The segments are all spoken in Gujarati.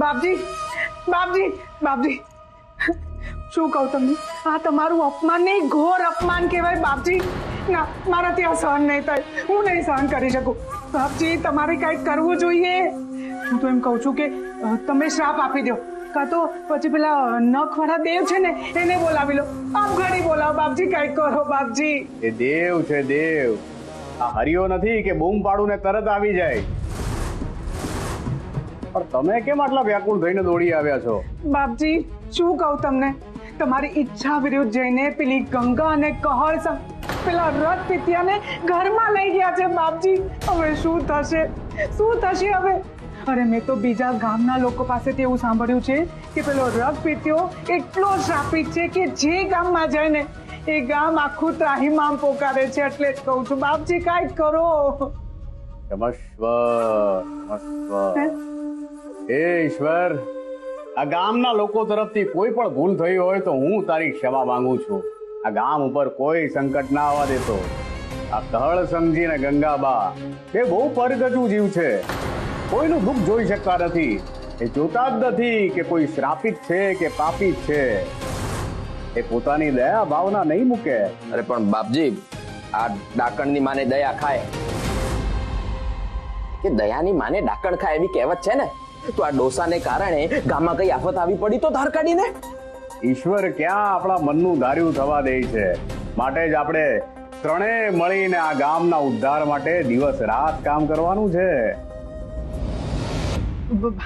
બાપજી બાપજી બાપજી શું કહું તમને, આ તમારું અપમાન નહીં, ઘોર અપમાન કહેવાય બાપજી. ના, મારાથી આ સહન નહીં થાય, હું નહીં સહન કરી શકું. બાપજી તમારે કંઈક કરવું જોઈએ. હું તો એમ કહું છું કે તમે શ્રાપ આપી દો, કાં તો પછી પેલા નખવાળા દેવ છે ને એને બોલાવી લો. આપ ઘડી બોલાવો બાપજી, કંઈક કરો બાપજી. એ દેવ છે દેવ, આ હરિયો નથી કે બૂમ પાડું ને તરત આવી જાય. પણ તમે કેમ આટલા વ્યાકુળ થઈને દોડી આવ્યા છો? બાપજી શું કહું તમને, તમારી ઈચ્છા વિરુદ્ધ જઈને પેલી ગંગા અને કહળ પેલા રથ પિત્યાને ઘરમાં લઈ ગયા છે બાપજી. હવે શું થશે, શું થશે હવે? અરે મેં તો બીજા ગામના લોકો પાસેથી એવું સાંભળ્યું છે કે પેલો રથ પિત્યો એટલો શ્રાપિત છે કે જે ગામમાં જાય ને એ ગામ આખું ત્રાહિમામ પોકારે છે. એટલે જ કહું છું બાપજી કાંઈક કરો. હે ઈશ્વર, આ ગામના લોકો તરફથી કોઈ પણ ભૂલ થઈ હોય તો હું તારી ક્ષમા માંગુ છું. આ ગામ ઉપર કોઈ સંકટ ના આવવા દેતો. આ કહળ સમજી ને ગંગાબા એ બહુ પરગજુ જીવ છે, કોઈનું દુઃખ જોઈ શકતા નથી. એ જોતા જ નથી કે કોઈ શ્રાપિત છે કે પાપિત છે. એ પોતાની દયા ભાવના નહીં મૂકે. અરે પણ બાપજી, આ ડાકણની માને દયા ખાય કે દયાની માને ડાકણ ખાય એવી કહેવત છે ને. તો આ ડોસાને કારણે ગામમાં કઈ આફત આવી પડી તો ધાર કાઢીને. ઈશ્વર ક્યાં આપણા મનનું ધાર્યું થવા દે છે. માટે જ આપણે ત્રણેય મળીને આ ગામના ઉદ્ધાર માટે દિવસ રાત કામ કરવાનું છે.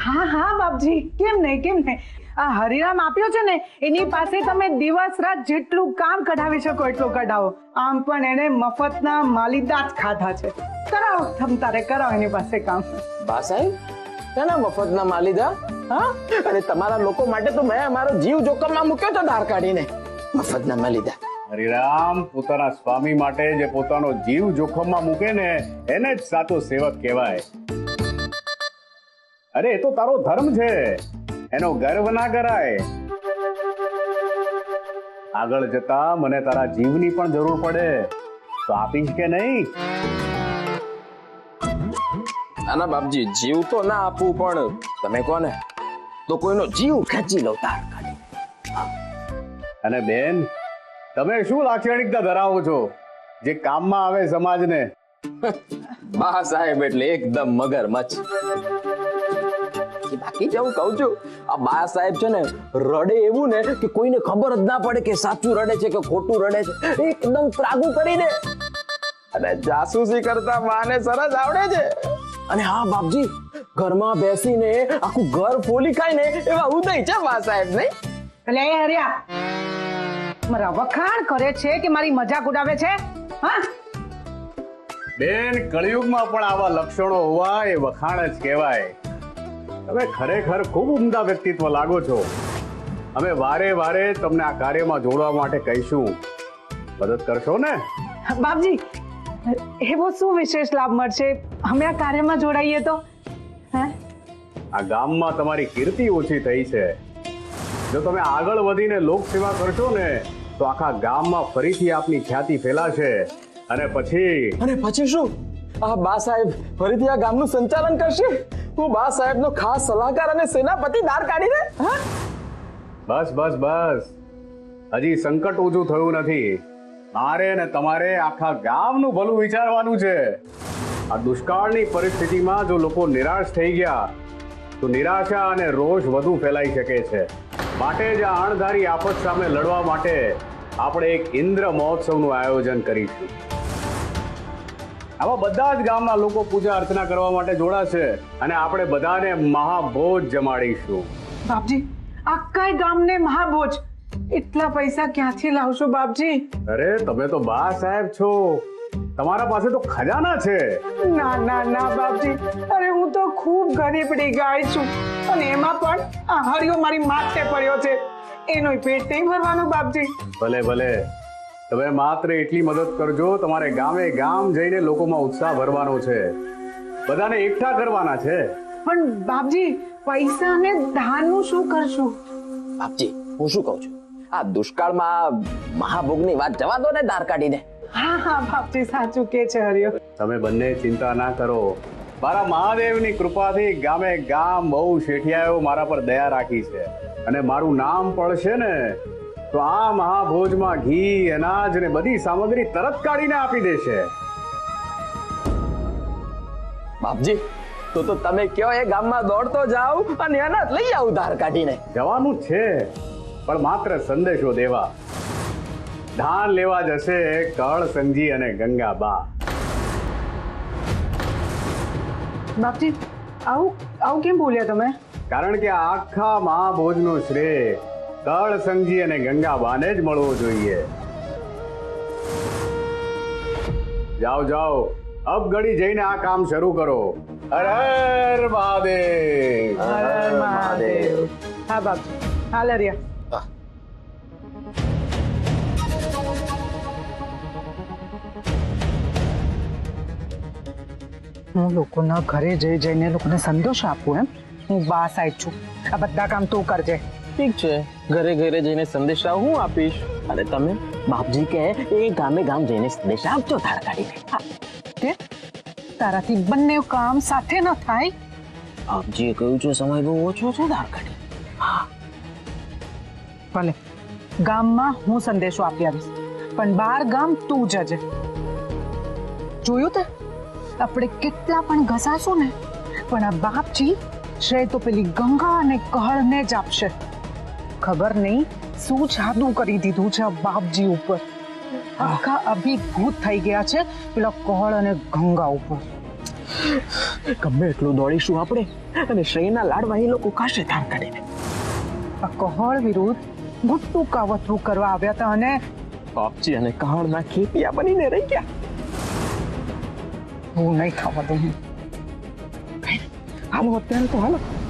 હા હા બાપજી, કેમ નહીં. આ હરિરામ આપ્યો છે ને એની પાસે તમે દિવસ રાત જેટલું કામ કઢાવી શકો એટલું કઢાવો. આમ પણ એને મફતના માલિદા જ ખાધા છે. કરાવો તમ તારે કરાવો એની પાસે કામ. બા સાહેબ, તેના મફતના માલિદા? હા, અરે તમારા લોકો માટે તો મેં મારો જીવ જોખમમાં મૂક્યો તો ધાર કાઢીને. મફતના માલિદા. હરિરામ પોતાના સ્વામી માટે જે પોતાનો જીવ જોખમમાં મૂકે ને એને જ સાચો સેવક કહેવાય. અરે એ તો તારો ધર્મ છે, એનો ગર્વ ના કરાય. આગળ જતા મને તારા જીવની પણ જરૂર પડે તો આપીશ કે નહીં? ના બાપજી, જીવ તો ના આપવું, પણ તમે કોને તો કોઈનો જીવ ખેંચી લો ધાર કાઢી. અને બેન, તમે શું લાક્ષણિકતા ધરાવો છો જે કામમાં આવે સમાજને? બા સાહેબ એટલે એકદમ મગરમચ્છ. બાકી જે હું કહું છું, આ બા સાહેબ છે ને રડે એવું ને કે કોઈને ખબર જ ના પડે કે સાચું રડે છે કે ખોટું રડે છે. એકદમ ત્રાગુ કરીને અને જાસૂસી કરતા માને સરસ આવડે છે. અને હા બાપજી, ઘરમાં બેસીને આખું ઘર ફોલી ખાય ને એવા ઉદય છે બા સાહેબ. નહીં એટલે એ હરિયા મારા વખાણ કરે છે કે મારી મજાક ઉડાવે છે? હા બેન, કળિયુગમાં પણ આવા લક્ષણો હોવા એ વખાણ જ કહેવાય. તમે ખરેખર ખૂબ ઉમદા વ્યક્તિત્વ લાગો છો. અમે વારે વારે તમને આ કાર્યમાં જોડવા માટે કહીશું. મદદ કરશો ને? બાપજી, એવો શું વિશેષ લાભ મળશે અમે આ કાર્યમાં જોડાઈએ તો? હે, આ ગામમાં તમારી કીર્તિ ઓછી થઈ છે. જો તમે આગળ વધીને લોક સેવા કરશો ને તો આખા ગામમાં ફરીથી આપની ખ્યાતિ ફેલાશે. અને પછી શું? આ બા સાહેબ ફરીથી આ ગામનું સંચાલન કરશે? હું બા સાહેબનો ખાસ સલાહકાર અને સેનાપતિ ધાર કાઢીને. બસ બસ બસ, હજી સંકટ ઓછું થયું નથી. મારે ને તમારે આખા ગામનું ભલું વિચારવાનું છે. આ દુષ્કાળની પરિસ્થિતિમાં જો લોકો નિરાશ થઈ ગયા તો નિરાશા અને રોષ વધુ ફેલાઈ શકે છે. માટે જ આ અણધારી આફત સામે લડવા માટે આપણે એક ઇન્દ્ર મહોત્સવનું આયોજન કરીશું. આવા બધા જ ગામના લોકો પૂજા અર્ચના કરવા માટે જોડાશે અને આપણે બધાને મહાભોજ જમાડીશું. બાપજી, આખા ગામને મહાભોજ? એટલા પૈસા ક્યાંથી લાવશો બાપજી? અરે તમે તો બા સાહેબ છો, તમારા પાસે તો ખજાના છે. ના ના ના બાપજી, અરે હું તો ખૂબ ગરીબડી ગાય છું અને એમાં પણ આ હરિયો મારી માથે પડ્યો છે, એનો પેટ નહીં ભરવાનું બાપજી. ભલે ભલે, તમે માત્ર એટલી મદદ કરજો. તમારે ગામે ગામ જઈને લોકોમાં ઉત્સાહ ભરવાનો છે, બધાને એકઠા કરવાના છે. પણ બાપજી, પૈસા અને દાનનું શું કરશું? બાપજી, હું શું કહું છું, આ દુષ્કાળમાં મહાભોગની વાત જવા દો ને ધાર કાઢીને. હા હા બાપજી, સાચું કે છે હરિયો. તમે બંને ચિંતા ના કરો. મારા મહાદેવની કૃપાથી ગામે ગામ બહુ શેઠિયાઓ મારા પર દયા રાખી છે અને મારું નામ પડશે ને તો આ મહાભોજમાં ઘી અનાજ ને બધી સામગ્રી તરત કાઢીને આપી દેશે. બાપજી તો તમે કયો એ ગામમાં દોડતો જાવ અને અનાજ લઈ આવ ધાર કાઢીને. જવાનું જ છે પણ માત્ર સંદેશો દેવા. ધાન લેવા જશે કળ સંજી અને ગંગાબા. બાપજી આવું કેમ બોલ્યા તમે? કારણ કે આખા મહાભોજનો શ્રેય કળ સંજી અને ગંગાબાને જ મળવો જોઈએ. જાઓ જાઓ અબ ઘડી જઈને આ કામ શરૂ કરો. હર હર મહાદેવ. હર હર મહાદેવ. હા બાપજી, હા લરિયા. હું લોકોના ઘરે જઈને લોકોને સંદેશ આપું એમ? હું બા સાઈડ છું, આ બધા કામ તું કરજે. ઠીક છે, ઘરે ઘરે જઈને સંદેશા હું આપીશ અને તમે બાપજી કે એ ગામે ગામ જઈને સંદેશા આપજો ધાર કાઢીને. કે તારાથી બંને કામ સાથે ન થાય? બાપજીએ કહ્યું છે સમય બહુ ઓછો છે ધાર કાઢી. ભલે, ગામમાં હું સંદેશો આપી આવીશ પણ બહાર ગામ તું જજે. જોયું તે આપણે કેટલા પણ ઘસાશું ને પણ આ બાપજી શ્રેય તો પેલી ગંગા અને કહળને જ આપશે. ખબર નહીં શું જાદુ કરી દીધું છે આ બાપજી ઉપર. આખા અભિભૂત થઈ ગયા છે પેલા કહળ અને ગંગા ઉપર. ગમે એટલું દોડીશું આપણે અને શ્રેયના લાડવા એ લોકો ખાશે ધાર કાઢીને. આ કહળ વિરુદ્ધ ગુટ્ટુ કાવતરું કરવા આવ્યા હતા અને બાપજી અને કહળના ખેપિયા બનીને રહી ગયા. હું નહીં ખાવા દઉં. હાલો અત્યારે તો હાલો.